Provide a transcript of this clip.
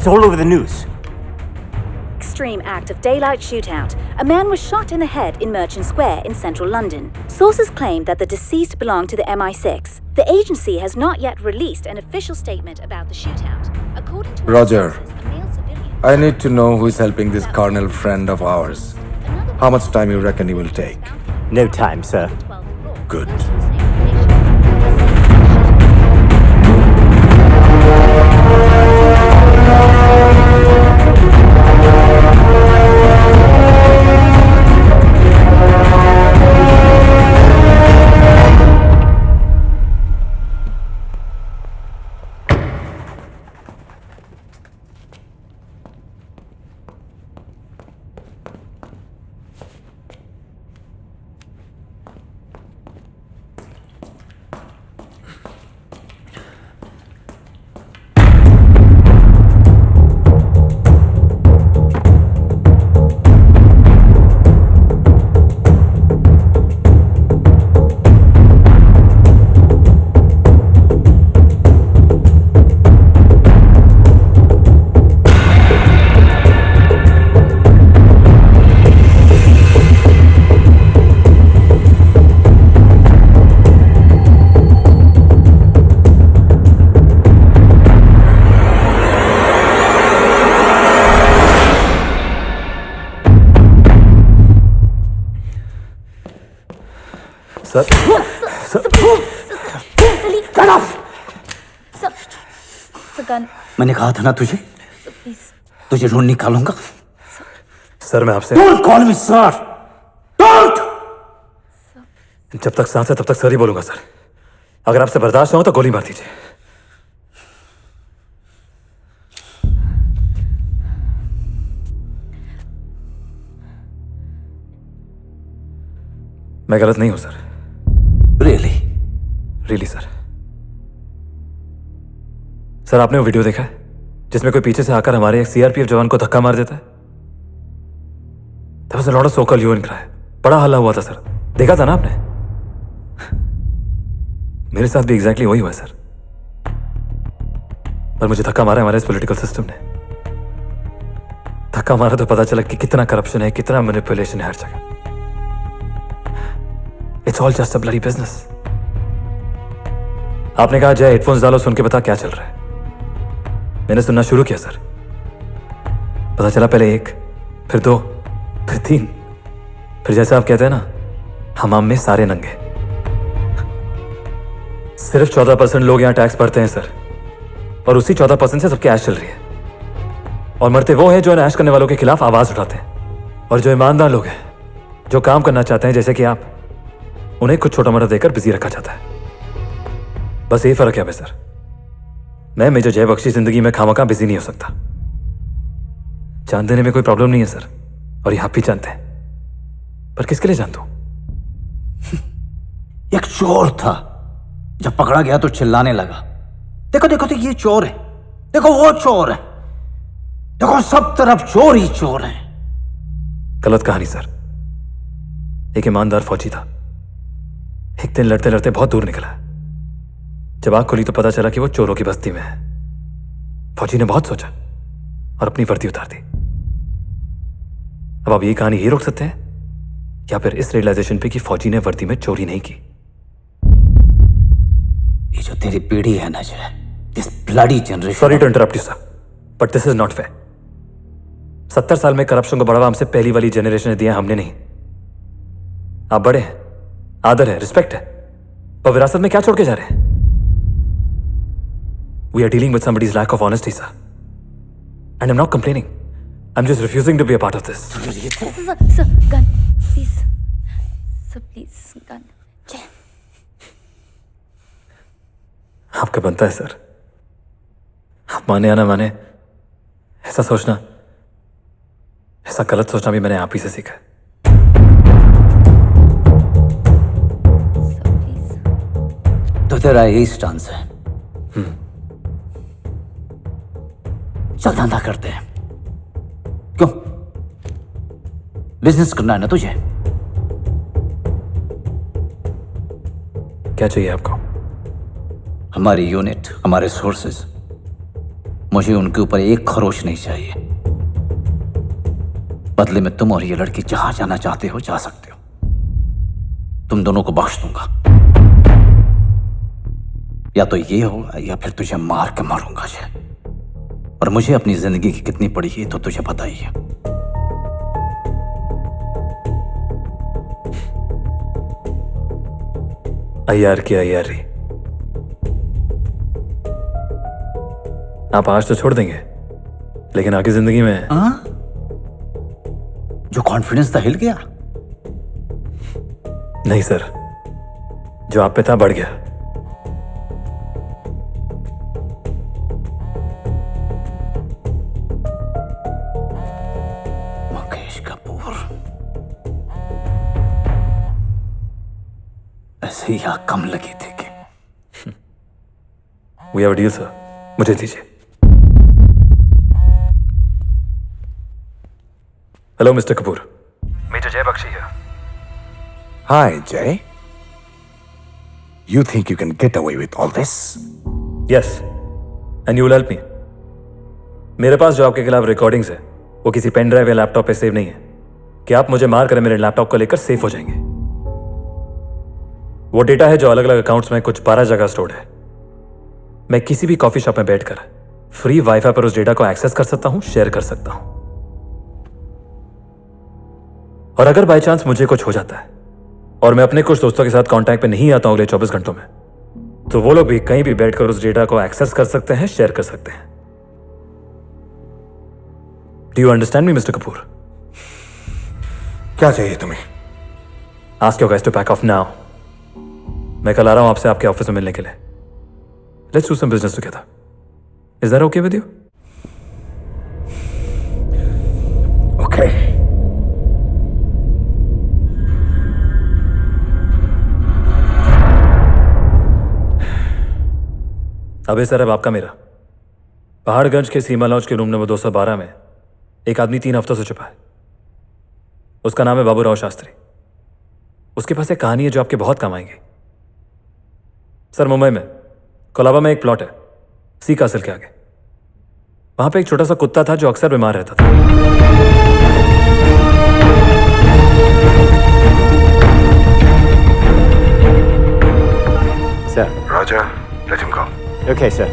It's all over the news. Extreme act of daylight shootout. A man was shot in the head in Merchant Square in central London. Sources claim that the deceased belonged to the MI6. The agency has not yet released an official statement about the shootout. According to Roger. sources, a male civilian... I need to know who is helping this carnal friend of ours. How much time you reckon he will take? No time, sir. Good. Sir मैंने कहा था ना तुझे ढूंढ निकालूंगा। Sir मैं आपसे Don't call me sir. Don't. जब तक सांस है तब तक सर ही बोलूंगा सर। अगर आपसे बर्दाश्त हो तो गोली मार दीजिए। मैं गलत नहीं हूं सर। Really sir. सर आपने वो वीडियो देखा है जिसमें कोई पीछे से आकर हमारे एक सीआरपीएफ जवान को धक्का मार देता है? There was a lot of so-called hue and cry. बड़ा हल्ला हुआ था सर, देखा था ना आपने? मेरे साथ भी एग्जैक्टली वही हुआ है सर। पर मुझे धक्का मारा हमारे इस पॉलिटिकल सिस्टम ने। धक्का मारा तो पता चला कि कितना करप्शन है, कितना मैनिपुलेशन है हर जगह। It's all just a bloody business. आपने कहा जय हेडफोन्स डालो, सुन के बता क्या चल रहा है। मैंने सुनना शुरू किया सर। पता चला पहले 1, फिर 2, फिर 3, फिर जैसे आप कहते हैं ना, हमाम में सारे नंगे। सिर्फ 14% लोग यहाँ टैक्स भरते हैं सर, और उसी 14% से सबकी ऐश चल रही है। और मरते वो हैं जो इन ऐश करने वालों के खिलाफ आवाज उठाते हैं, और जो ईमानदार लोग हैं, जो काम करना चाहते हैं जैसे कि आप, उन्हें कुछ छोटा मोटा देकर बिजी रखा जाता है। बस यही फर्क है सर। मैं मेजर जय बख्शी जिंदगी में खामखा बिजी नहीं हो सकता। जान देने में कोई प्रॉब्लम नहीं है सर, और ये आप भी जानते हैं। पर किसके लिए जान दूं? एक चोर था, जब पकड़ा गया तो चिल्लाने लगा, देखो देखो देखो ये चोर है, देखो वो चोर है, देखो सब तरफ चोर ही चोर है। गलत कहानी सर। एक ईमानदार फौजी था, एक दिन लड़ते लड़ते बहुत दूर निकला। जब आंख खुली तो पता चला कि वो चोरों की बस्ती में है। फौजी ने बहुत सोचा और अपनी वर्दी उतार दी। अब आप ये कहानी ही रोक सकते हैं, या फिर इस रियलाइजेशन पे कि फौजी ने वर्दी में चोरी नहीं की। ये जो तेरी पीढ़ी है ना Jai, this bloody generation. Sorry to interrupt you sir, but this is not fair. 70 साल में करप्शन को बढ़ावा हमसे पहली वाली जनरेशन ने दिया, हमने नहीं। आप बड़े हैं, आदर है, रिस्पेक्ट है, पर विरासत में क्या छोड़ के जा रहे हैं? We are dealing with somebody's lack of honesty, sir. And I'm not complaining. I'm just refusing to be a part of this. Sir, gun, please. Sir, please, gun. Jay. आपका बनता है सर। आप माने या ना माने, ऐसा सोचना, ऐसा गलत सोचना भी मैंने आप ही से सीखा है। Sir, please. तो तेरा यही स्टांस है? चल धंधा करते हैं। क्यों? बिजनेस करना है ना तुझे? क्या चाहिए आपको? हमारी यूनिट, हमारे सोर्सेज, मुझे उनके ऊपर एक खरोच नहीं चाहिए। बदले में तुम और ये लड़की जहां जाना चाहते हो जा सकते हो। तुम दोनों को बख्श दूंगा। या तो ये होगा या फिर तुझे मार के मारूंगा जे। और मुझे अपनी जिंदगी की कितनी पड़ी है तो तुझे पता ही है। अय्यार की अय्यारी। आप आज तो छोड़ देंगे, लेकिन आगे जिंदगी में जो कॉन्फिडेंस था हिल गया। नहीं सर, जो आप पे था बढ़ गया। मुकेश कपूर ऐसे ही आग कम लगी थी कि we have a deal sir, मुझे दीजिए। हेलो मिस्टर कपूर, मेजर जय बख्शी है। Hi, Jay. You think you can get away with all this? Yes, and you will help me. मेरे पास जो आपके खिलाफ रिकॉर्डिंग्स है वो किसी पेन ड्राइव या लैपटॉप पे सेव नहीं है कि आप मुझे मार कर मेरे लैपटॉप को लेकर सेफ हो जाएंगे। वो डेटा है जो अलग अलग अकाउंट्स में कुछ 12 जगह स्टोर्ड है। मैं किसी भी कॉफी शॉप में बैठकर फ्री वाईफाई पर उस डेटा को एक्सेस कर सकता हूं, शेयर कर सकता हूं। और अगर बाय चांस मुझे कुछ हो जाता है और मैं अपने कुछ दोस्तों के साथ कांटेक्ट पे नहीं आता हूं अगले 24 घंटों में, तो वो लोग भी कहीं भी बैठकर उस डेटा को एक्सेस कर सकते हैं, शेयर कर सकते हैं। Do you understand me mister Kapoor? क्या चाहिए तुम्हें? Ask your guys to pack off now. मैं कल आ रहा हूं आपसे आपके ऑफिस में मिलने के लिए। Let's do some business together. Is that okay with you? Okay. अबे सर, अब आपका मेरा। पहाड़गंज के सीमा लॉज के रूम नंबर 212 में एक आदमी 3 हफ्तों से छुपा है। उसका नाम है बाबूराव शास्त्री। उसके पास एक कहानी है जो आपके बहुत काम आएंगी। सर, मुंबई में कोलाबा में एक प्लॉट है, सी कासल के आगे। वहां पे एक छोटा सा कुत्ता था जो अक्सर बीमार रहता था। Sir. Roger, let him go. Okay, sir.